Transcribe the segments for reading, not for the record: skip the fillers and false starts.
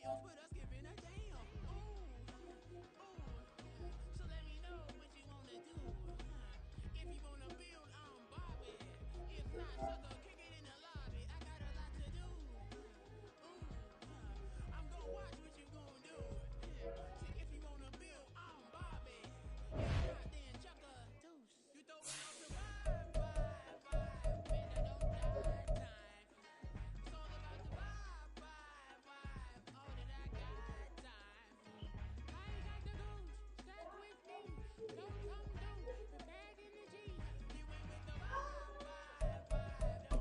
else but us giving a damn. Ooh, ooh. So let me know what you wanna do. If you wanna build on Bobby, if not, sucker, kick it in the lobby. I got a lot to do. I'm gonna watch what you gonna do. See if you wanna build on Bobby. If not, then chuck a deuce. You throwing off the vibe, man. I don't die time. It's all about the vibe. All that I got time. I got the gooch stuck with me. Don't come do the bag in the G. You went with the vibe.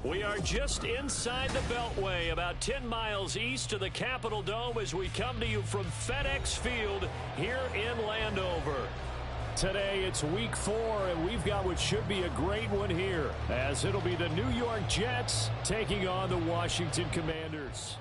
We are just inside the Beltway, about 10 miles east of the Capitol Dome as we come to you from FedEx Field here in Landover. Today it's week 4, and we've got what should be a great one here, as it'll be the New York Jets taking on the Washington Commanders.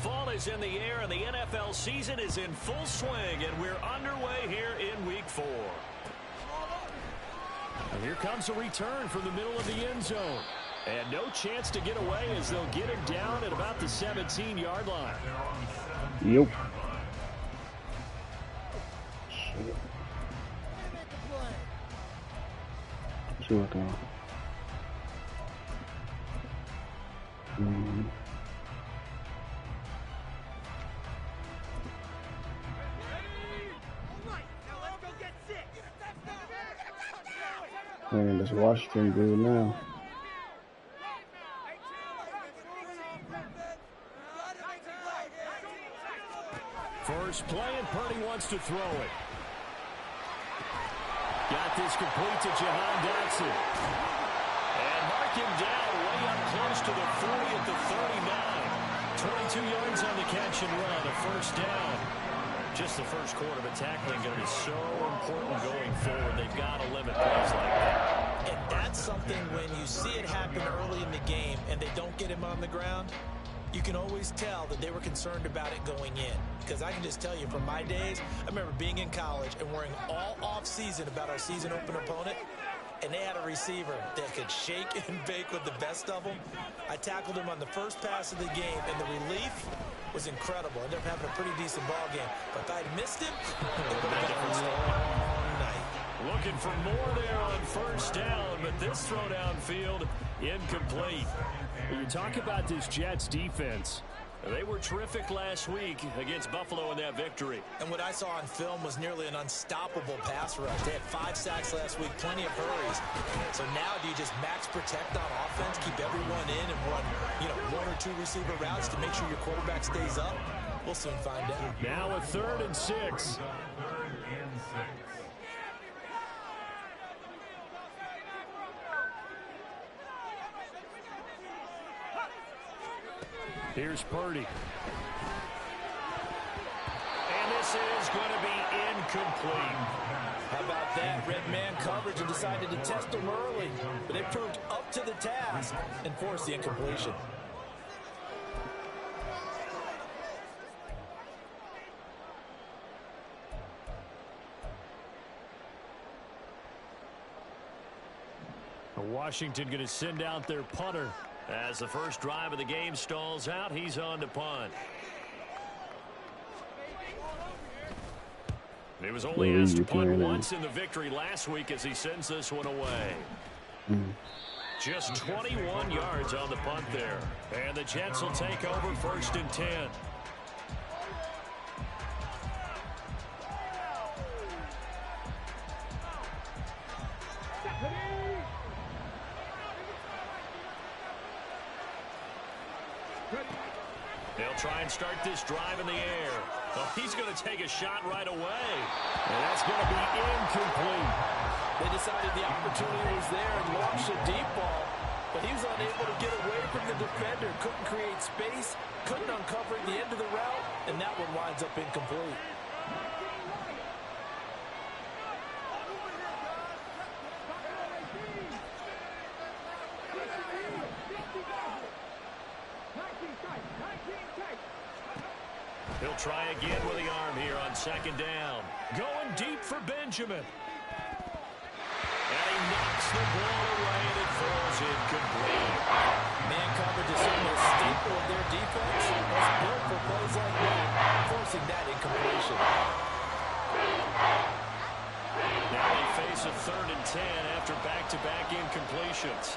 Fall is in the air, and the NFL season is in full swing, and we're underway here in week 4. And here comes a return from the middle of the end zone. And no chance to get away as they'll get him down at about the 17-yard line. Yep. See what going on. Man, this Washington dude now. First play, and Purdy wants to throw it. Got this complete to Jahan Dotson. And mark him down way up close to the 40 at the 39. 22 yards on the catch and run, a first down. Just the first quarter, but tackling going to be so important going forward. They've got to limit plays like that. And that's something when you see it happen early in the game and they don't get him on the ground, you can always tell that they were concerned about it going in. Because I can just tell you from my days, I remember being in college and worrying all off-season about our season open opponent, and they had a receiver that could shake and bake with the best of them. I tackled him on the first pass of the game, and the relief was incredible. I ended up having a pretty decent ball game. But if I'd missed him, it would have been a long night. Looking for more there on first down, but this throw downfield incomplete. You talk about this Jets defense. They were terrific last week against Buffalo in that victory. And what I saw on film was nearly an unstoppable pass rush. They had 5 sacks last week, plenty of hurries. So now do you just max protect on offense, keep everyone in, and run, 1 or 2 receiver routes to make sure your quarterback stays up? We'll soon find out. Now a 3rd and 6. Here's Purdy. And this is going to be incomplete. How about that? Red man coverage and decided to test him early. But they proved up to the task and forced the incompletion. Washington going to send out their punter. As the first drive of the game stalls out, he's on to punt. He was only asked to punt once in the victory last week as he sends this one away. Just 21 yards on the punt there. And the Jets will take over 1st and 10. They'll try and start this drive in the air. Oh, he's going to take a shot right away. And that's going to be incomplete. They decided the opportunity was there and launched a deep ball, but he was unable to get away from the defender. Couldn't create space, couldn't uncover the end of the route, and that one winds up incomplete. He'll try again with the arm here on 2nd down. Going deep for Benjamin. And he knocks the ball away, and it falls incomplete. Man coverage is certainly a staple of their defense. Was built for plays like that, forcing that incompletion. Now they face a 3rd and 10 after back-to-back incompletions.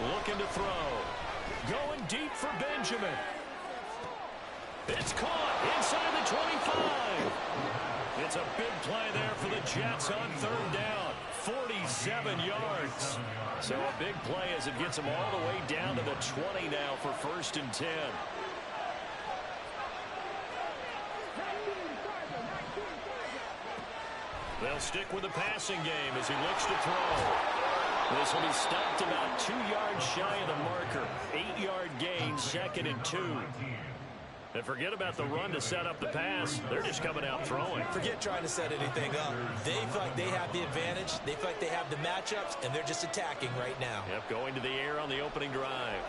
Looking to throw. Going deep for Benjamin. It's caught inside the 25. It's a big play there for the Jets on third down. 47 yards. So a big play as it gets them all the way down to the 20 now for 1st and 10. They'll stick with the passing game as he looks to throw. This will be stopped about 2 yards shy of the marker. 8-yard gain, 2nd and 2. And forget about the run to set up the pass. They're just coming out throwing. Forget trying to set anything up. They feel like they have the advantage. They feel like they have the matchups, and they're just attacking right now. Yep, going to the air on the opening drive.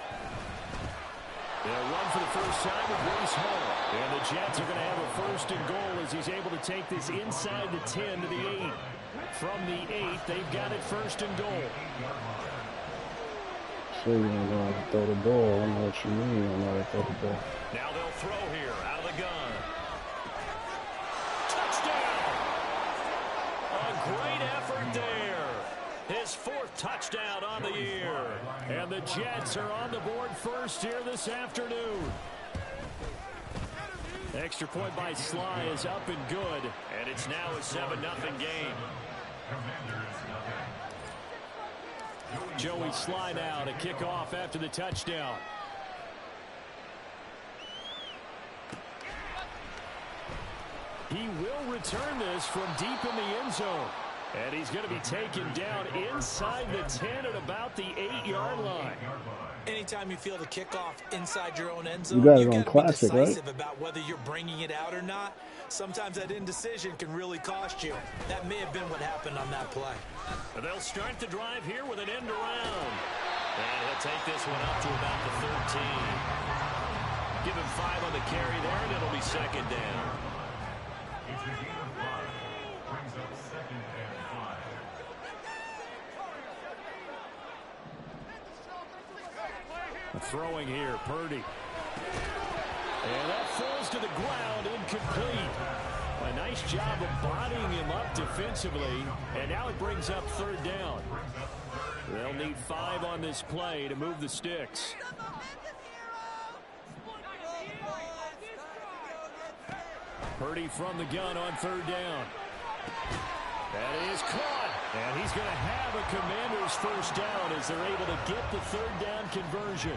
They'll run for the first time with Grace Hall. And the Jets are going to have a 1st and goal as he's able to take this inside the 10 to the 8. From the 8, they've got it 1st and goal. So you're going to throw the ball. I know what you mean. I know how to throw the ball. Now they'll throw here out of the gun. Touchdown! A great effort there. His 4th touchdown on the year. And the Jets are on the board first here this afternoon. Extra point by Sly is up and good. And it's now a 7-0 game. Joey Sly now to kick off after the touchdown. He will return this from deep in the end zone. And he's going to be taken down inside the 10 at about the 8-yard line. Anytime you feel the kickoff inside your own end zone, you got it you on got to be classic, decisive right? about whether you're bringing it out or not. Sometimes that indecision can really cost you. That may have been what happened on that play. And they'll start the drive here with an end around. And he'll take this one up to about the 13. Give him 5 on the carry there, and it'll be 2nd down. Throwing here, Purdy. And that falls to the ground, incomplete. A nice job of bodying him up defensively. And now it brings up 3rd down. They'll need 5 on this play to move the sticks. Purdy from the gun on 3rd down. That is caught. And he's going to have a Commander's 1st down as they're able to get the 3rd down conversion.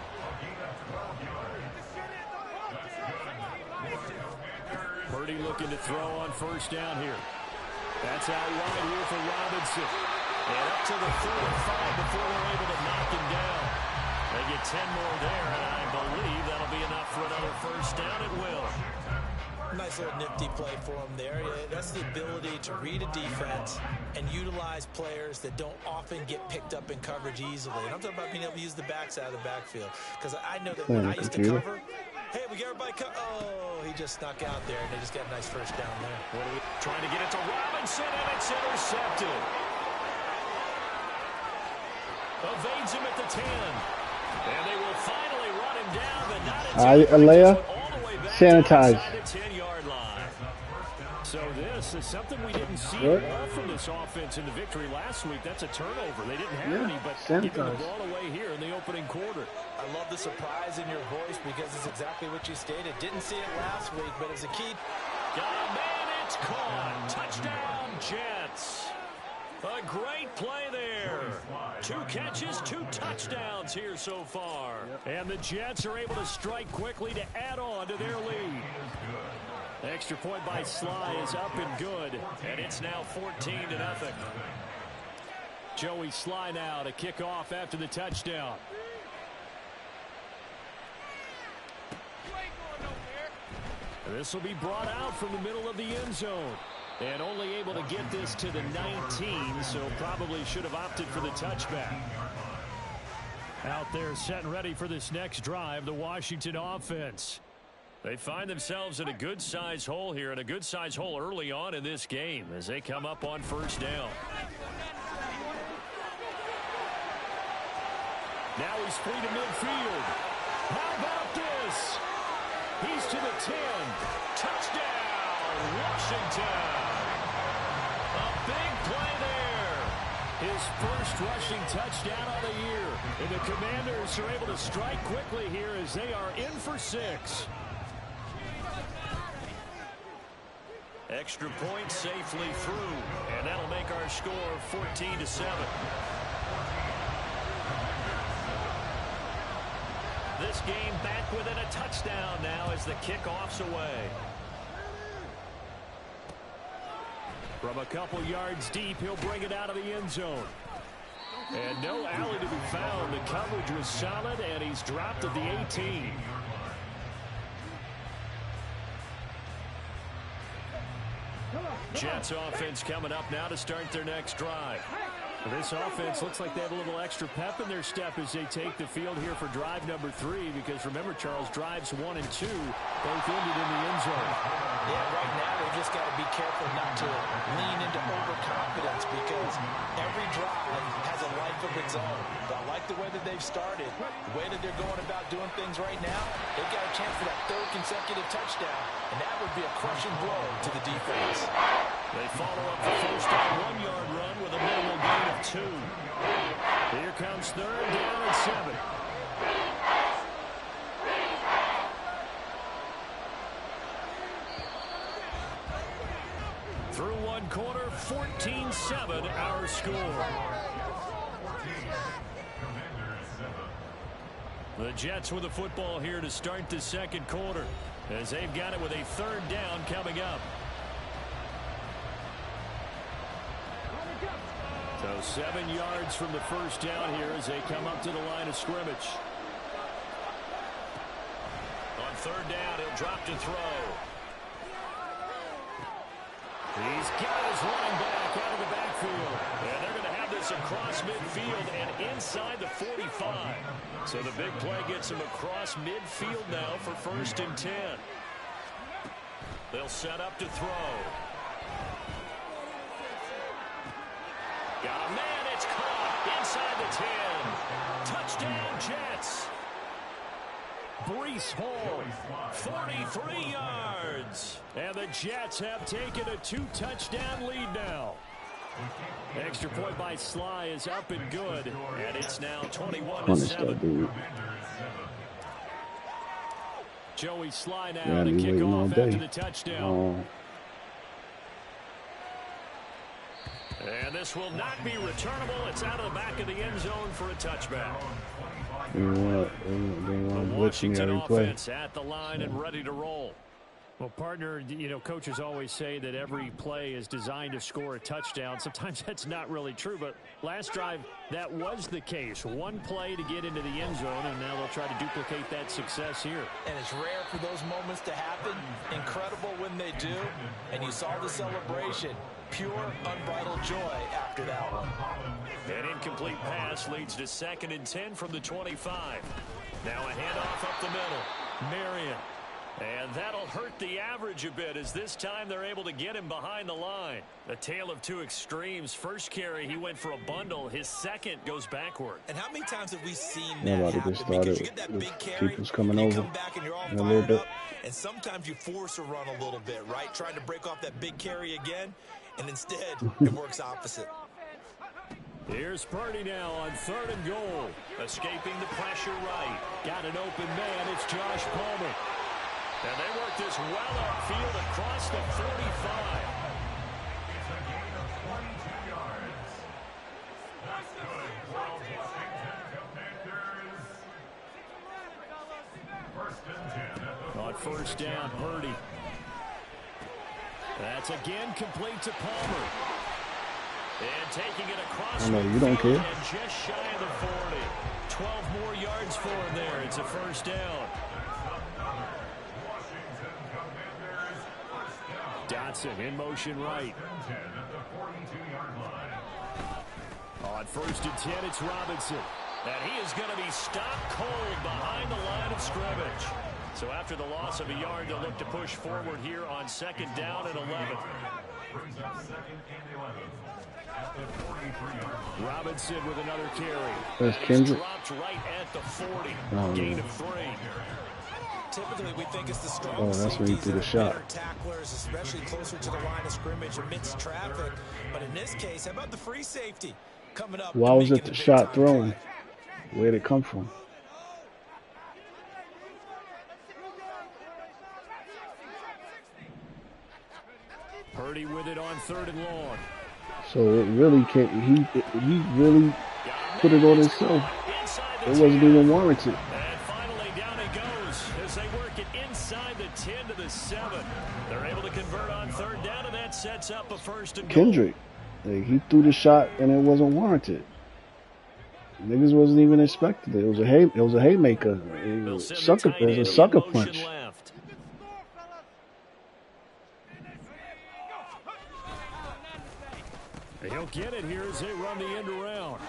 Purdy looking to throw on 1st down here. That's out wide here for Robinson. And up to the 35 before they're able to knock him down. They get 10 more there, and I believe that'll be enough for another 1st down. It will. Nice little nifty play for him there. Yeah, that's the ability to read a defense and utilize players that don't often get picked up in coverage easily. And I'm talking about being able to use the backside of the backfield. Because I know that when I used to cover, hey, we got everybody oh, he just snuck out there, and they just got a nice 1st down there. Trying to get it to Robinson, and it's intercepted. Evades him at the 10. And they will finally run him down, but not until Alea, sanitize. So this is something we didn't see at all from this offense in the victory last week. That's a turnover. They didn't have any, but giving the ball away here in the opening quarter. I love the surprise in your voice because it's exactly what you stated. Didn't see it last week, but as a key. Got a man, it's caught. Touchdown, Jets. A great play there. 2 catches, 2 touchdowns here so far. And the Jets are able to strike quickly to add on to their lead. Extra point by Sly is up and good. And it's now 14-0. Joey Sly now to kick off after the touchdown. This will be brought out from the middle of the end zone. And only able to get this to the 19, so probably should have opted for the touchback. Out there set and ready for this next drive, the Washington offense. They find themselves in a good-sized hole here, and a good-sized hole early on in this game as they come up on 1st down. Now he's free to midfield. How about this? He's to the 10. Touchdown, Washington. A big play there. His first rushing touchdown of the year. And the Commanders are able to strike quickly here as they are in for 6. Extra point safely through, and that'll make our score 14-7. This game back within a touchdown now as the kickoff's away. From a couple yards deep, he'll bring it out of the end zone. And no alley to be found. The coverage was solid, and he's dropped at the 18. Jets offense coming up now to start their next drive. This offense looks like they have a little extra pep in their step as they take the field here for drive number 3, because remember, Charles, drives 1 and 2 both ended in the end zone. Yeah, right now they just got to be careful not to lean into overconfidence, because every drive has a life of its own. But I like the way that they've started, the way that they're going about doing things right now. They've got a chance for that 3rd consecutive touchdown, and that would be a crushing blow to the defense. They follow up the first 1-yard run with a minimal gain of 2. Here comes 3rd down and 7. Through one quarter, 14-7 our score. The Jets with the football here to start the second quarter, as they've got it with a 3rd down coming up. So 7 yards from the first down here as they come up to the line of scrimmage. On 3rd down, he'll drop to throw. He's got his running back out of the backfield. And they're going to have this across midfield and inside the 45. So the big play gets him across midfield now for 1st and 10. They'll set up to throw. Got a man, it's caught inside the 10. Touchdown, Jets. Breece Hall, 43 yards. And the Jets have taken a 2-touchdown lead now. Extra point by Sly is up and good, and it's now 21-7. Joey Sly now to kick off after the touchdown. And this will not be returnable. It's out of the back of the end zone for a touchback. The Washington offense at the line and ready to roll. Well, partner, you know, coaches always say that every play is designed to score a touchdown. Sometimes that's not really true, but last drive, that was the case. One play to get into the end zone, and now they'll try to duplicate that success here. And it's rare for those moments to happen. Incredible when they do. And you saw the celebration. Pure, unbridled joy after that one. An incomplete pass leads to 2nd and 10 from the 25. Now a handoff up the middle. Marion. And that'll hurt the average a bit, as this time they're able to get him behind the line. A tale of two extremes. First carry, he went for a bundle. His second goes backward. And how many times have we seen that happen? Because you get that big carry, coming you over come back and you're all in a little fired bit. up, and sometimes you force a run a little bit, right? Trying to break off that big carry again, and instead it works opposite. Here's Purdy now on 3rd and goal. Escaping the pressure right. Got an open man. It's Josh Palmer. And they work this well upfield across the 45. On 1st down, Purdy. That's again complete to Palmer. And taking it across the you don't care. And just shy of the 40. 12 more yards for him there. It's a 1st down. Dotson in motion right. On 1st and 10, it's Robinson. And he is going to be stopped cold behind the line of scrimmage. So after the loss of a yard, they'll look to push forward here on 2nd down and 11. Robinson with another carry. There's Kendrick. Dropped right at the 40. Gain of 3. Typically, we think it's the strong that's when he threw the shot. Tacklers, especially closer to the line of scrimmage amidst traffic. But in this case, how about the free safety coming up? Why was it the shot thrown? Where did it come from? Purdy with it on 3rd and long. So it really can't. He really put it on himself. It wasn't even warranted. And finally down he goes as they work it inside the 10 to the 7. They're able to convert on 3rd down, and that sets up a 1st and goal. Kendrick, like, he threw the shot and it wasn't warranted. Niggas wasn't even expecting it. It was a haymaker. It was a sucker punch. Left. He'll get it here as they run the end around.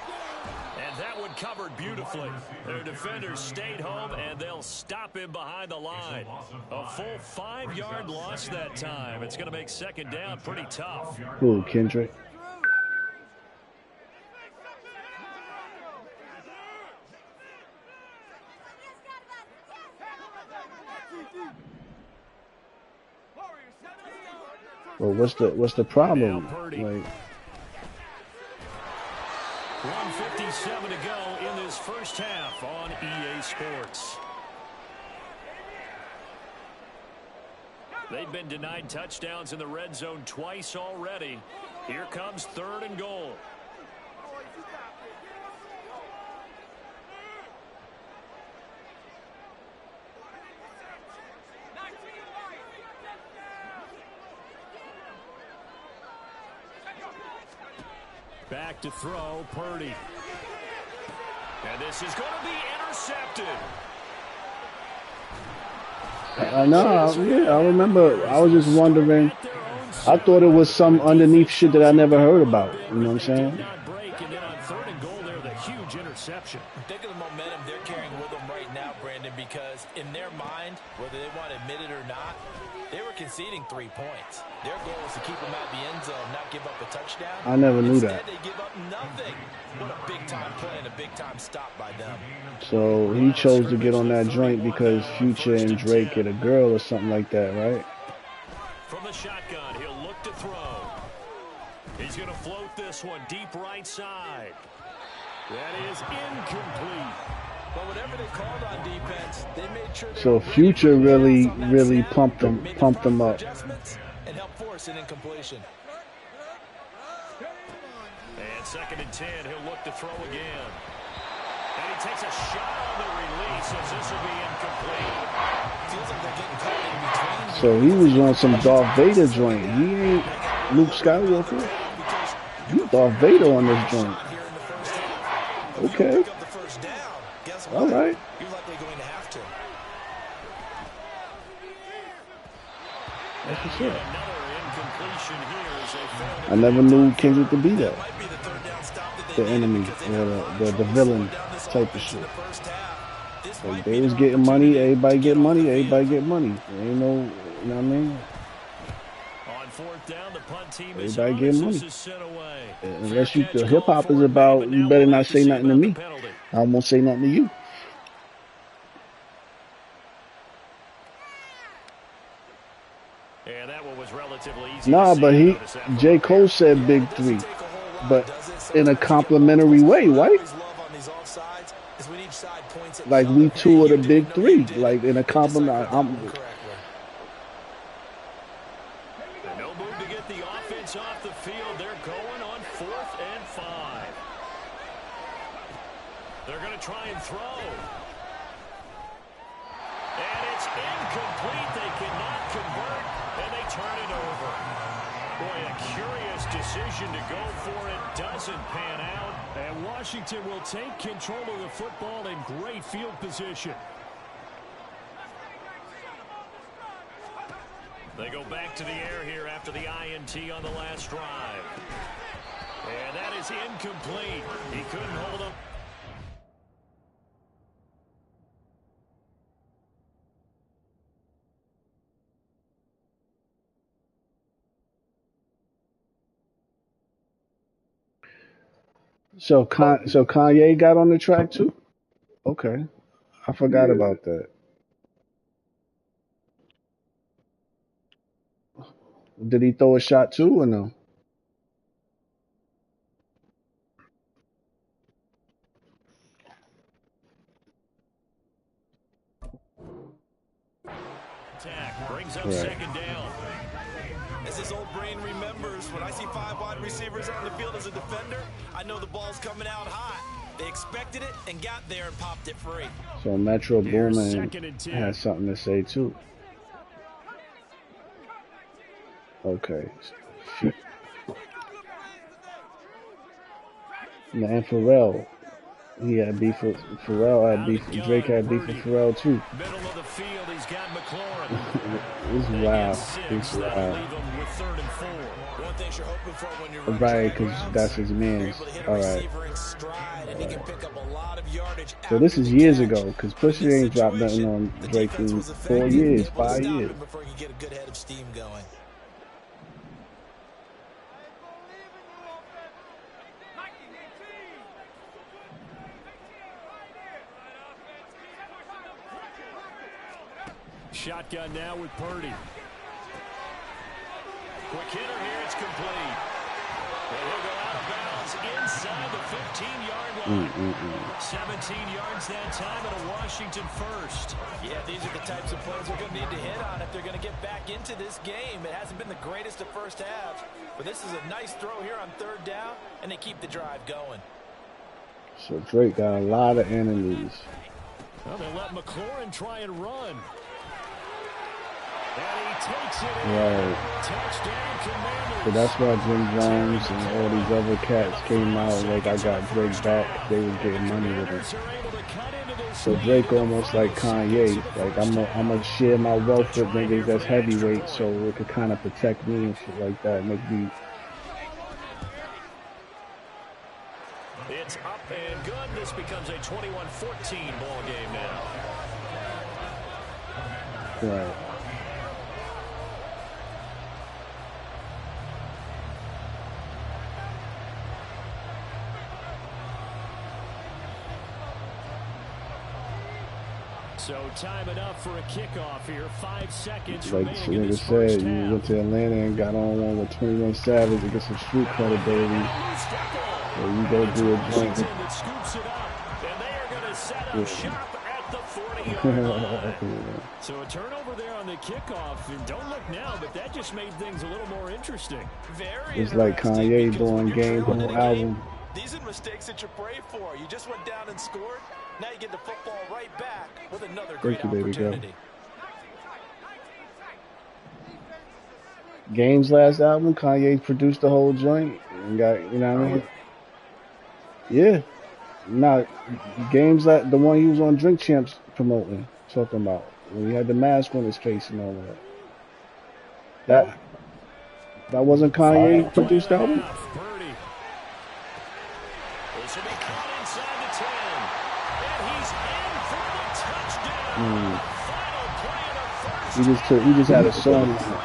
And that one covered beautifully. Their defenders stayed home, and they'll stop him behind the line. A full 5-yard loss that time. It's going to make 2nd down pretty tough. Ooh, Kendrick. Well, what's the problem? Like, 1:57 to go in this first half on EA Sports. They've been denied touchdowns in the red zone twice already. Here comes 3rd and goal. Back to throw, Purdy. And this is going to be intercepted. I know, yeah, I remember. I was just wondering. I thought it was some underneath shit that I never heard about. You know what I'm saying? And then on 3rd and goal there, the huge interception. Think of the momentum they're carrying with them right now, Brandon, because in their mind, whether they want to admit it or not, they were conceding 3 points. Their goal is to keep them out of the end zone, not give up a touchdown. I never knew Instead, that. they give up nothing. What a big-time play and a big-time stop by them. So he chose to get on that joint because Future and Drake get a girl or something like that, right? From the shotgun, he'll look to throw. He's going to float this one deep right side. That is incomplete. But whatever they called on defense, they made sure. So Future really pumped them up. And helped force an incompletion. And 2nd and 10, he'll look to throw again. And he takes a shot on the release as this will be incomplete. Feels like they're getting caught in between. So he was on some Darth Vader joint. He ain't Luke Skywalker. You Darth Vader on this joint. Okay. All right. You're likely going to have to. That's what's up. I never knew Kendrick to be that. The enemy or the villain type of shit. Like, they was getting money, everybody get money, everybody get money. There ain't no, you know what I mean? On 4th down, the punt team everybody get money. Unless you, the hip hop is about, you better not say nothing to me. I won't say nothing to you. Yeah, that one was relatively easy. Nah, but J. Cole said big 3, but in a complimentary way, right? Like we 2 of the big 3, like in a compliment. No move to get the offense off the field. They're going on 4th and 5. They're going to try and throw. And it's incomplete. They cannot convert, and they turn it over. Boy, a curious decision to go for it. Doesn't pan out. And Washington will take control of the football in great field position. They go back to the air here after the INT on the last drive. And that is incomplete. He couldn't hold up. So Kanye got on the track too? Okay. I forgot about that. Did he throw a shot too or no? Brings up 2nd down. As his old brain remembers. see 5 wide receivers on the field as a defender, I know the ball's coming out hot. They expected it and got there and popped it free. So Metro Boomin has something to say too. Okay. And Pharrell, he had beef with Pharrell. Had beef. Drake had beef with Pharrell too. Middle of the field, he's got McLaurin. It's wild. It's wild. One thing you're hoping for when you're right, because that's his man's. All right. So this is years ago, because Pusha ain't dropped nothing on Drake in 4 years, 5 years. Before you get a good head of steam going. Shotgun now with Purdy. Quick hitter here, it's complete. And he'll go out of bounds inside the 15-yard line. 17 yards that time and a Washington first. Yeah, these are the types of plays they're going to need to hit on if they're going to get back into this game. It hasn't been the greatest of first halves, but this is a nice throw here on 3rd down, and they keep the drive going. So Drake got a lot of enemies. Well, they let McLaurin try and run. And he takes it in. Right. Touchdown, Commanders. So that's why Jim Jones and all these other cats came out like, I got Drake back. They was getting money with him. So Drake almost like Kanye. Like, I'm gonna share my wealth with niggas that's heavyweight so it could kind of protect me and shit like that. Make me... It's up and good. This becomes a 21-14 ball game now. Right. So time enough for a kickoff here. 5 seconds Like remaining the in nigga this said, first you half. went to Atlanta and got on one with 21 Savage to get some street credibility. So you go do a joint. That scoops it up, and they are going to set up shop at the 40-yard line. So a turnover there on the kickoff, and don't look now, but that just made things a little more interesting. It's like Kanye doing game whole album. These are mistakes that you pray for. You just went down and scored. Now you get the football right back with another great opportunity. Game's last album, Kanye produced the whole joint and got, you know what I mean? Yeah. Nah, Game's like the one he was on Drink Champs promoting, talking about. When he had the mask on his face and all that. That wasn't Kanye produced album? He just had a song. How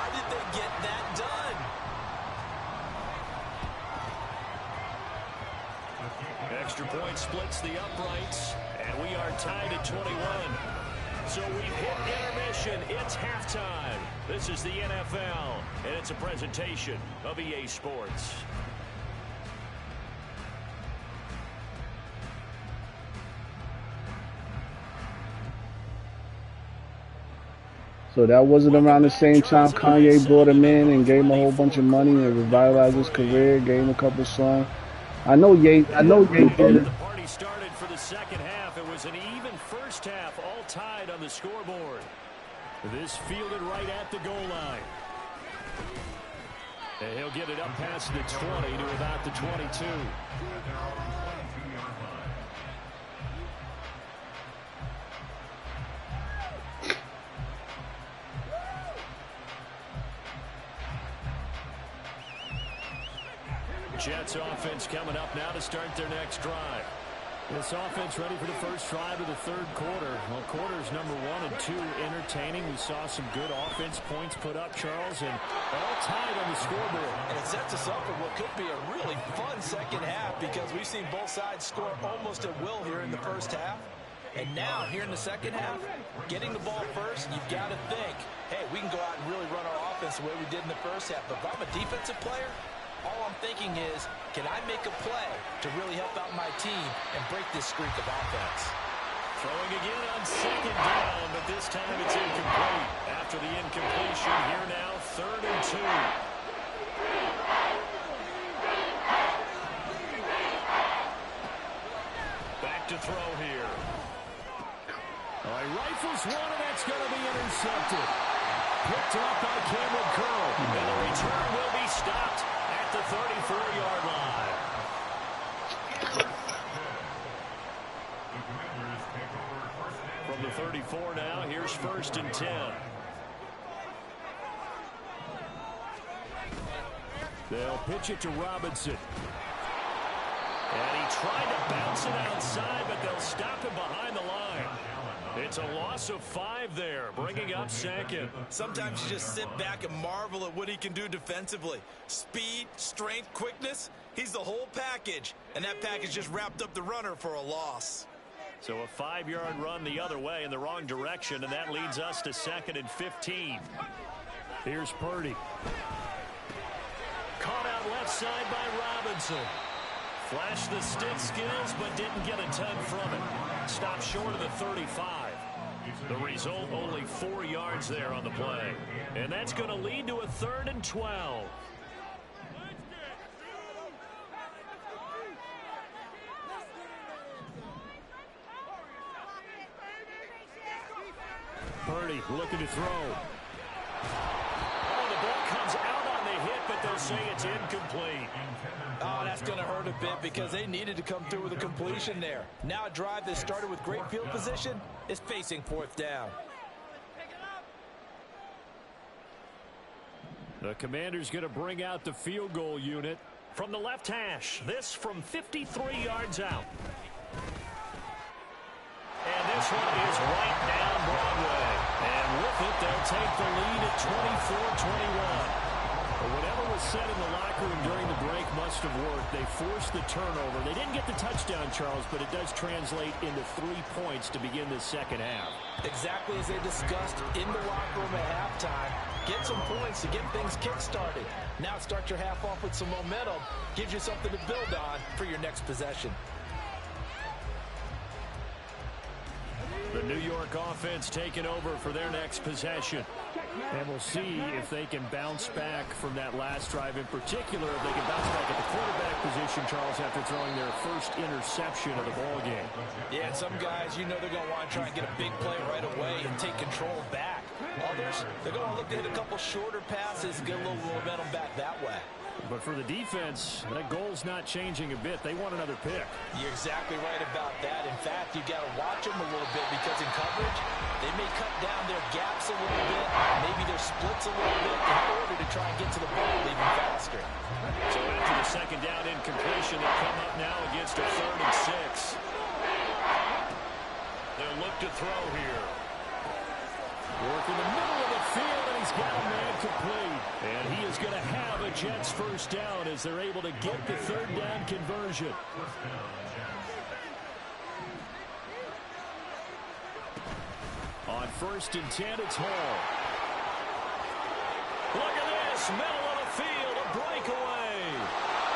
did they get that done? Extra point splits the uprights, and we are tied at 21. So we've hit intermission. It's halftime. This is the NFL, and it's a presentation of EA Sports. So that wasn't around the same time Kanye brought him in and gave him a whole bunch of money and revitalized his career, gave him a couple songs. I know Ye did it. The party started for the second half. It was an even first half, all tied on the scoreboard. This fielded right at the goal line. And he'll get it up past the 20 to about the 22. Jets offense coming up now to start their next drive. This offense ready for the first drive of the third quarter. Well, quarters number 1 and 2 entertaining. We saw some good offense points put up, Charles, and all tied on the scoreboard. And it sets us up for what could be a really fun second half because we've seen both sides score almost at will here in the first half. And now, here in the second half, getting the ball first, you've got to think, hey, we can go out and really run our offense the way we did in the first half. But if I'm a defensive player, all I'm thinking is, can I make a play to really help out my team and break this streak of offense? Throwing again on second down, but this time it's incomplete. After the incompletion, here now, 3rd and 2. throws one, and that's going to be intercepted. Picked up by Cameron Curl. And the return will be stopped at the 34-yard line. From the 34 now, here's 1st and 10. They'll pitch it to Robinson. And he tried to bounce it outside, but they'll stop him behind the line. It's a loss of 5 there, bringing up 2nd. Sometimes you just sit back and marvel at what he can do defensively. Speed, strength, quickness, he's the whole package. And that package just wrapped up the runner for a loss. So a 5-yard run the other way in the wrong direction, and that leads us to 2nd and 15. Here's Purdy. Caught out left side by Robinson. Flashed the stick skills, but didn't get a ton from it. Stopped short of the 35. The result, only 4 yards there on the play. And that's going to lead to a 3rd and 12. Purdy looking to throw. Oh, the ball comes out on the hit, but they'll say it's incomplete. Oh, that's going to hurt a bit because they needed to come through with a completion there. Now a drive that started with great field position is facing 4th down. The Commander's going to bring out the field goal unit from the left hash. This from 53 yards out. And this one is right down Broadway. And with it, they'll take the lead at 24-21. But whatever was said in the locker room during the break must have worked. They forced the turnover. They didn't get the touchdown, Charles, but it does translate into 3 points to begin the second half. Exactly as they discussed in the locker room at halftime. Get some points to get things kick-started. Now start your half off with some momentum. Gives you something to build on for your next possession. The New York offense taking over for their next possession. And we'll see if they can bounce back from that last drive in particular, if they can bounce back at the quarterback position, Charles, after throwing their first interception of the ballgame. Yeah, and some guys, you know they're going to want to try and get a big play right away and take control back. Others, they're going to look to hit a couple shorter passes, get a little momentum back that way. But for the defense, that goal's not changing a bit. They want another pick. You're exactly right about that. In fact, you got to watch them a little bit because in coverage, they may cut down their gaps a little bit, maybe their splits a little bit in order to try and get to the ball even faster. So after the second down incompletion, they'll come up now against a 3rd and 6. They'll look to throw here. Work in the middle of the field, and he's got a man complete. And he is going to have a Jets first down as they're able to get the 3rd down conversion. On 1st and 10, it's Hall. Look at this, middle of the field, a breakaway.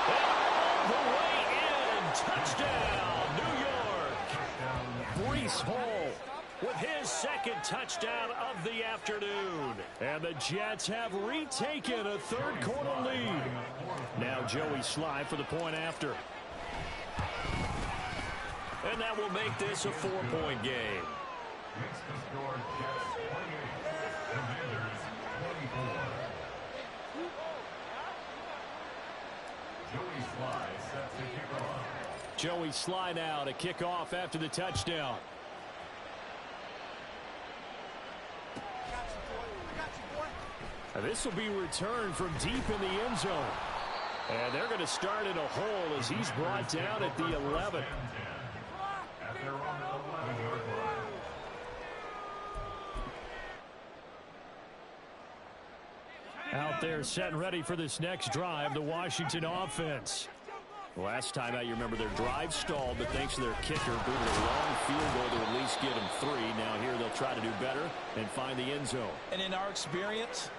And all the way in, touchdown, New York. Breece Hall with his 2nd touchdown of the afternoon. And the Jets have retaken a 3rd quarter lead. Now Joey Sly for the point after. And that will make this a 4-point game. Joey Sly now to kick off after the touchdown. This will be returned from deep in the end zone. And they're going to start in a hole as he's brought down at the 11. Out there set and ready for this next drive, the Washington offense. Last time out, you remember their drive stalled, but thanks to their kicker, booted a long field goal to at least get them 3. Now here they'll try to do better and find the end zone. And in our experience,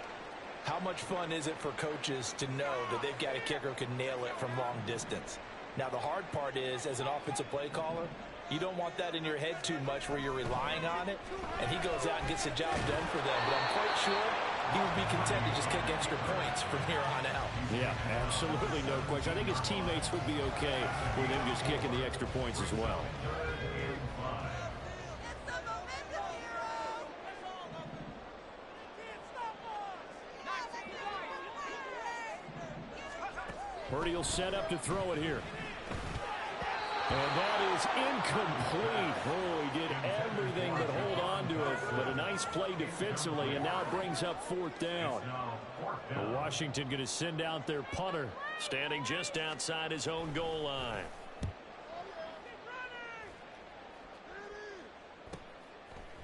how much fun is it for coaches to know that they've got a kicker who can nail it from long distance? Now, the hard part is, as an offensive play caller, you don't want that in your head too much where you're relying on it, and he goes out and gets the job done for them. But I'm quite sure he would be content to just kick extra points from here on out. Yeah, absolutely no question. I think his teammates would be okay with him just kicking the extra points as well. Purdy will set up to throw it here. And that is incomplete. Oh, he did everything but hold on to it. But a nice play defensively, and now it brings up 4th down. Washington going to send out their punter, standing just outside his own goal line.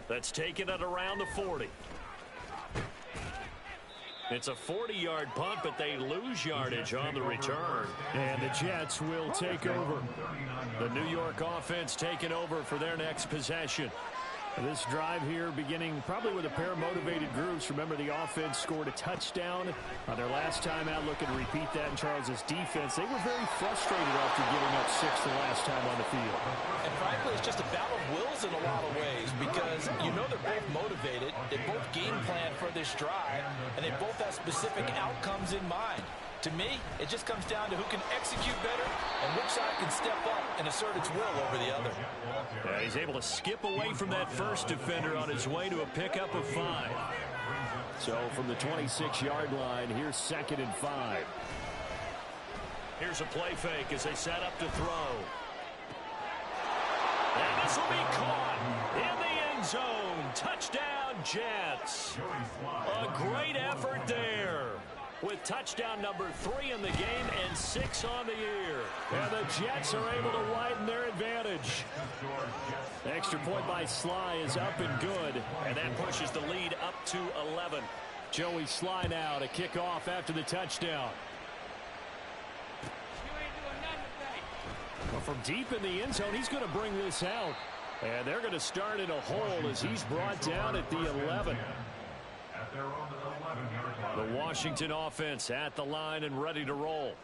That's taken at around the 40. It's a 40-yard punt, but they lose yardage on the return. And the Jets will take over. The New York offense taking over for their next possession. This drive here beginning probably with a pair of motivated groups. Remember, the offense scored a touchdown on their last time out. Looking to repeat that in Charles's defense. They were very frustrated after giving up 6 the last time on the field. And frankly, it's just a battle of wills in a lot of ways because you know they're both motivated. They both game plan for this drive, and they both have specific outcomes in mind. To me, it just comes down to who can execute better and which side can step up and assert its will over the other. Yeah, he's able to skip away from that first defender on his way to a pickup of 5. So from the 26-yard line, here's 2nd and 5. Here's a play fake as they set up to throw. And this will be caught in the end zone. Touchdown, Jets. A great effort there, with touchdown number 3 in the game and 6 on the year. And the Jets are able to widen their advantage. The extra point by Sly is up and good, and that pushes the lead up to 11. Joey Sly now to kick off after the touchdown. Well, from deep in the end zone, he's going to bring this out. And they're going to start in a hole as he's brought down at the 11. The Washington offense at the line and ready to roll.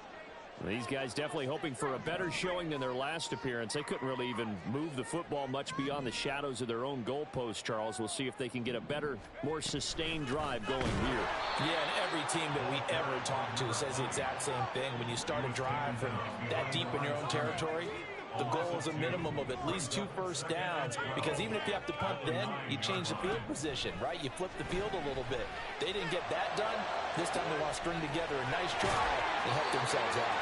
These guys definitely hoping for a better showing than their last appearance. They couldn't really even move the football much beyond the shadows of their own goalpost, Charles. We'll see if they can get a better, more sustained drive going here. Yeah, and every team that we ever talk to says the exact same thing. When you start a drive from that deep in your own territory, the goal is a minimum of at least 2 first downs, because even if you have to punt then, you change the field position, right? You flip the field a little bit. They didn't get that done. This time they want to string together a nice drive and help themselves out.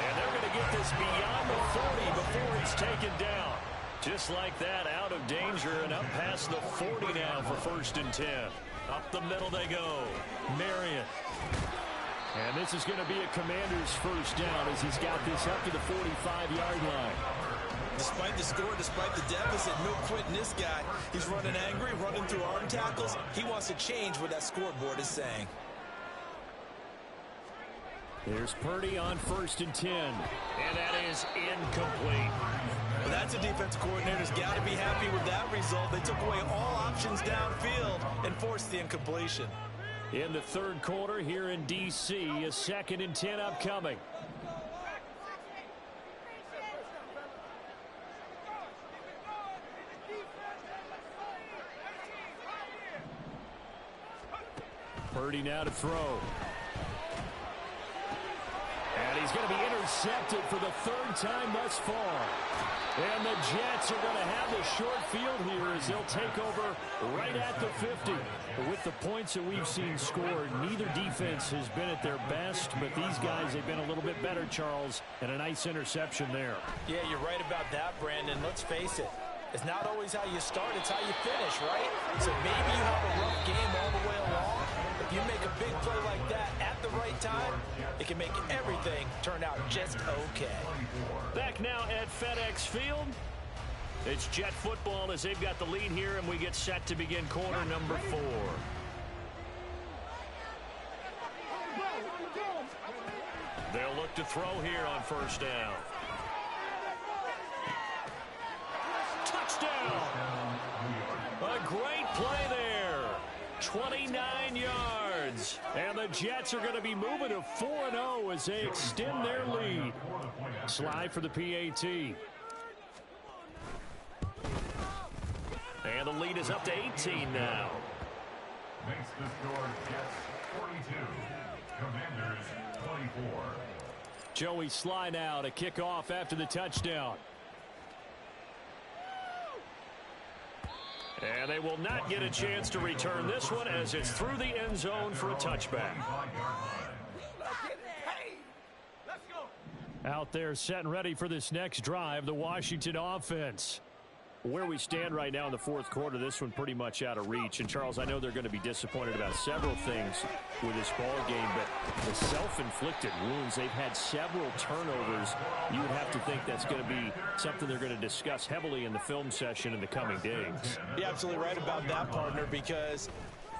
And they're going to get this beyond the 40 before it's taken down. Just like that, out of danger and up past the 40 now for 1st and 10. Up the middle they go. Marion. And this is going to be a Commander's first down as he's got this up to the 45-yard line. Despite the score, despite the deficit, no quitting this guy. He's running angry, running through arm tackles. He wants to change what that scoreboard is saying. There's Purdy on 1st and 10. And that is incomplete. Well, that's a defense coordinator's got to be happy with that result. They took away all options downfield and forced the incompletion. In the 3rd quarter here in D.C., a 2nd and 10 upcoming. Purdy now to throw. And he's going to be intercepted for the 3rd time thus far. And the Jets are going to have the short field here as they'll take over right at the 50. With the points that we've seen scored, neither defense has been at their best, but these guys have been a little bit better, Charles, and a nice interception there. Yeah, you're right about that, Brandon. Let's face it. It's not always how you start, it's how you finish, right? So maybe you have a rough game all the way along. If you make a big play like that at the right time, it can make everything turn out just okay. Back now at FedEx Field. It's Jet football as they've got the lead here, and we get set to begin quarter number 4. They'll look to throw here on 1st down. Touchdown! A great play there. 29 yards. And the Jets are going to be moving to 4-0 as they extend their lead. Slide for the PAT. And the lead is up to 18 now. Makes the score Jets 42, Commanders 24. Joey Sly now to kick off after the touchdown. And they will not get a chance to return this one as it's through the end zone for a touchback. Out there set and ready for this next drive, the Washington offense. Where we stand right now in the fourth quarter, this one pretty much out of reach. And, Charles, I know they're going to be disappointed about several things with this ball game, but the self-inflicted wounds, they've had several turnovers. You would have to think that's going to be something they're going to discuss heavily in the film session in the coming days. You're absolutely right about that, partner, because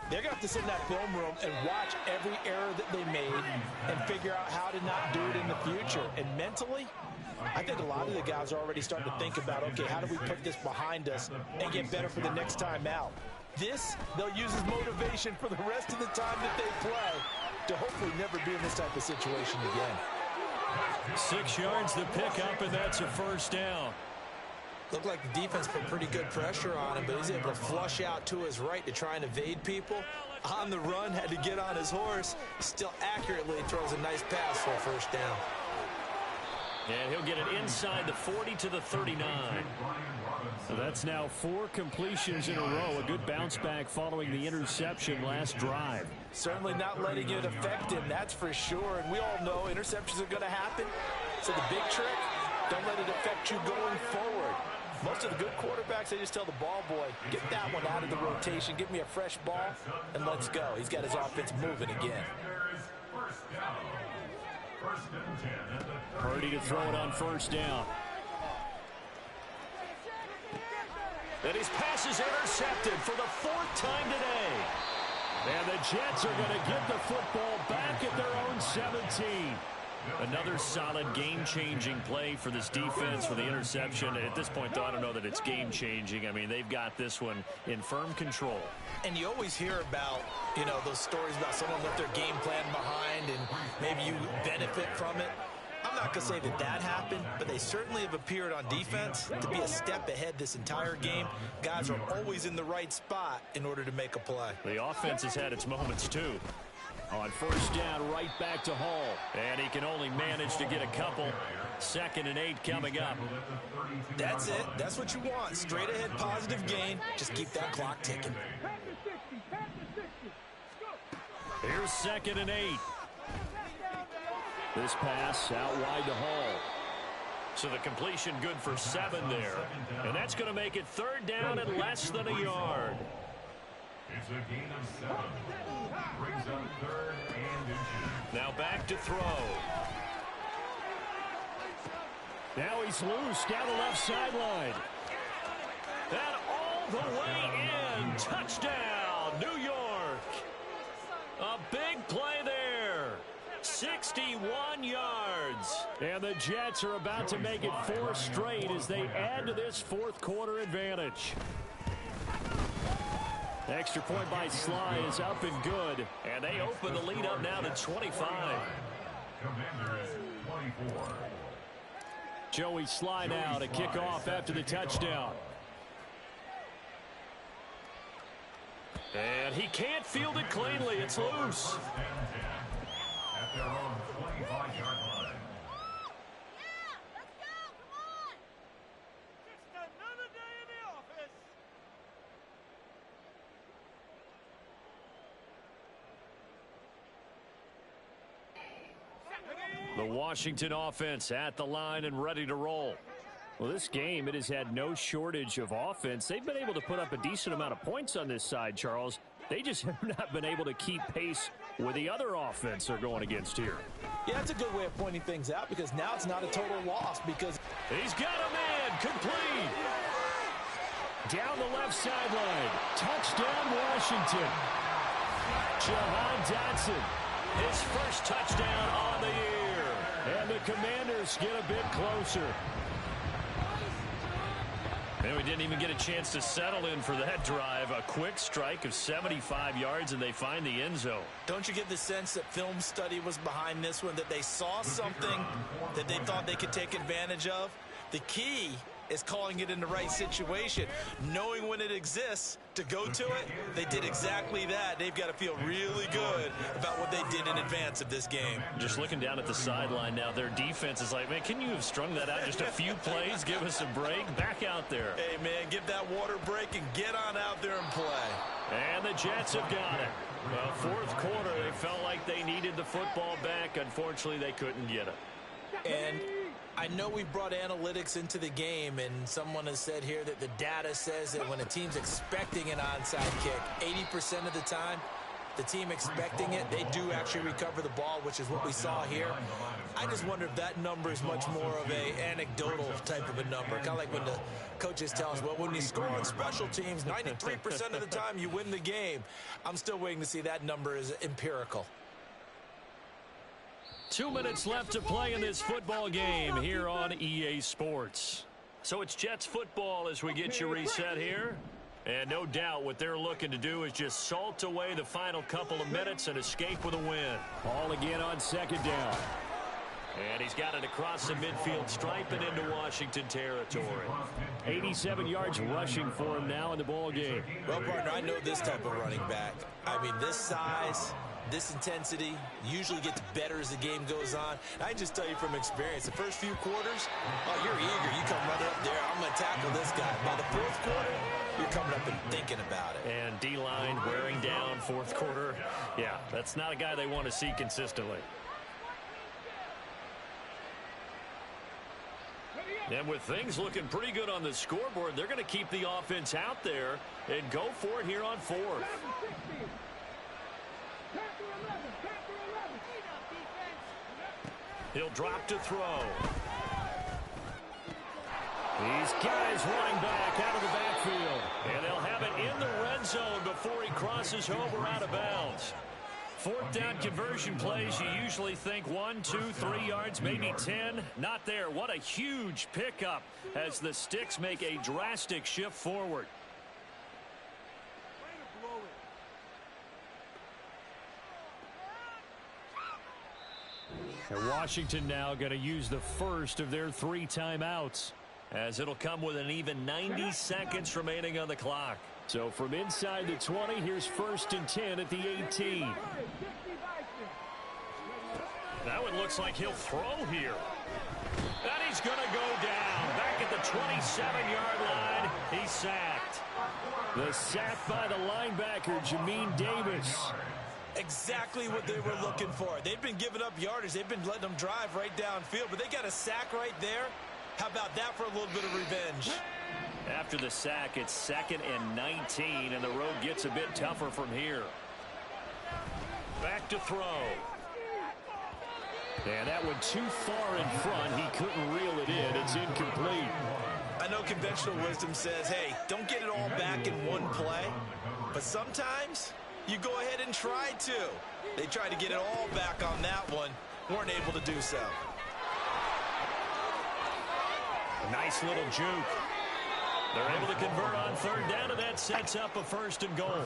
they're going to have to sit in that film room and watch every error that they made and figure out how to not do it in the future. And mentally, I think a lot of the guys are already starting to think about, okay, how do we put this behind us and get better for the next time out? This, they'll use as motivation for the rest of the time that they play to hopefully never be in this type of situation again. 6 yards to pick up, and that's a first down. Looked like the defense put pretty good pressure on him, but he's able to flush out to his right to try and evade people. On the run, had to get on his horse. Still accurately throws a nice pass for a first down. And he'll get it inside the 40 to the 39. So that's now 4 completions in a row. A good bounce back following the interception last drive. Certainly not letting it affect him, that's for sure. And we all know interceptions are going to happen. So the big trick, don't let it affect you going forward. Most of the good quarterbacks, they just tell the ball boy, get that one out of the rotation, give me a fresh ball, and let's go. He's got his offense moving again. Purdy to throw it on first down. And his pass is intercepted for the 4th time today. And the Jets are going to get the football back at their own 17. Another solid game-changing play for this defense for the interception. At this point, though, I don't know that it's game-changing. I mean, they've got this one in firm control. And you always hear about, you know, those stories about someone left their game plan behind and maybe you benefit from it. I'm not going to say that that happened, but they certainly have appeared on defense to be a step ahead this entire game. Guys are always in the right spot in order to make a play. The offense has had its moments, too. On first down, right back to Hall. And he can only manage to get a couple. 2nd and 8 coming up. That's it. That's what you want. Straight ahead positive gain. Just keep that clock ticking. Here's 2nd and 8. This pass out wide to Hall. So the completion good for 7 there. And that's going to make it 3rd down and less than a yard. It's a gain of 7. Brings up 3rd and inches. Now back to throw. Now he's loose down the left sideline. And all the way in. Touchdown, New York. A big play there. 61 yards. And the Jets are about to make it 4 straight as they add to this 4th quarter advantage. Extra point by Sly is up and good. And they open the lead up now to 25. Commanders 24. Joey Sly now to kick off after the touchdown. And he can't field it cleanly. It's loose. At their own 25-yard line. The Washington offense at the line and ready to roll. Well, this game, it has had no shortage of offense. They've been able to put up a decent amount of points on this side, Charles. They just have not been able to keep pace with the other offense they're going against here. Yeah, that's a good way of pointing things out because now it's not a total loss because he's got a man complete. Down the left sideline. Touchdown, Washington. Jahan Dotson. His first touchdown on the year. And the Commanders get a bit closer. And we didn't even get a chance to settle in for that drive. A quick strike of 75 yards, and they find the end zone. Don't you get the sense that film study was behind this one, that they saw something that they thought they could take advantage of? The key is calling it in the right situation, knowing when it exists to go to it. They did exactly that. They've got to feel really good about what they did in advance of this game. Just looking down at the sideline now, their defense is like, man, can you have strung that out just a few plays? Give us a break. Back out there. Hey, man, give that water break and get on out there and play. And the Jets have got it. Well, 4th quarter, they felt like they needed the football back. Unfortunately, they couldn't get it. And I know we brought analytics into the game, and someone has said here that the data says that when a team's expecting an onside kick, 80% of the time, the team expecting it, they do actually recover the ball, which is what we saw here. I just wonder if that number is much more of a anecdotal type of a number. Kind of like when the coaches tell us, well, when you score on special teams, 93% of the time you win the game. I'm still waiting to see that number is empirical. 2 minutes left to play in this football game here on EA Sports. So it's Jets football as we get you reset here. And no doubt what they're looking to do is just salt away the final couple of minutes and escape with a win. Ball again on second down. And he's got it across the midfield stripe and into Washington territory. 87 yards rushing for him now in the ball game. Well, partner, I know this type of running back. I mean, this size, this intensity usually gets better as the game goes on. I just tell you from experience, the first few quarters, oh, you're eager. You come running up there, I'm going to tackle this guy. By the fourth quarter, you're coming up and thinking about it. And D-line wearing down fourth quarter. Yeah, that's not a guy they want to see consistently. And with things looking pretty good on the scoreboard, they're going to keep the offense out there and go for it here on fourth. He'll drop to throw. These guys running back out of the backfield. And they'll have it in the red zone before he crosses over out of bounds. Fourth down conversion plays, you usually think 1, 2, 3 yards, maybe 10. Not there. What a huge pickup as the Sticks make a drastic shift forward. And Washington now going to use the first of their 3 timeouts, as it'll come with an even 90 seconds remaining on the clock. So from inside the 20, here's 1st and 10 at the 18. That one looks like he'll throw here. And he's going to go down. Back at the 27-yard line, he's sacked. The sack by the linebacker, Jamin Davis. Exactly what they were looking for. They've been giving up yardage. They've been letting them drive right downfield, but they got a sack right there. How about that for a little bit of revenge? After the sack, it's 2nd and 19, and the road gets a bit tougher from here. Back to throw. And that one too far in front. He couldn't reel it in. It's incomplete. I know conventional wisdom says, hey, don't get it all back in one play. But sometimes you go ahead and try to. They tried to get it all back on that one. Weren't able to do so. A nice little juke. They're able to convert on 3rd down, and that sets up a 1st and goal.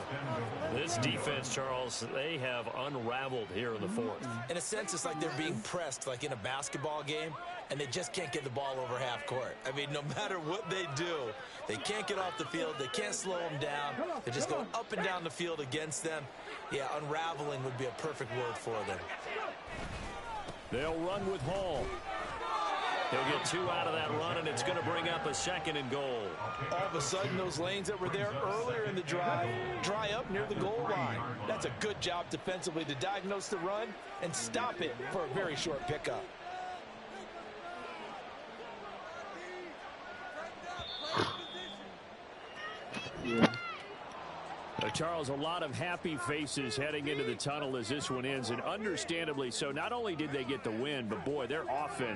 This defense, Charles, they have unraveled here in the 4th. In a sense, it's like they're being pressed like in a basketball game, and they just can't get the ball over half court. I mean, no matter what they do, they can't get off the field. They can't slow them down. They're just going up and down the field against them. Yeah, unraveling would be a perfect word for them. They'll run with Hall. He'll get 2 out of that run, and it's going to bring up a 2nd and goal. All of a sudden, those lanes that were there earlier in the drive dry up near the goal line. That's a good job defensively to diagnose the run and stop it for a very short pickup. Yeah. Charles, a lot of happy faces heading into the tunnel as this one ends, and understandably so. Not only did they get the win, but boy, their offense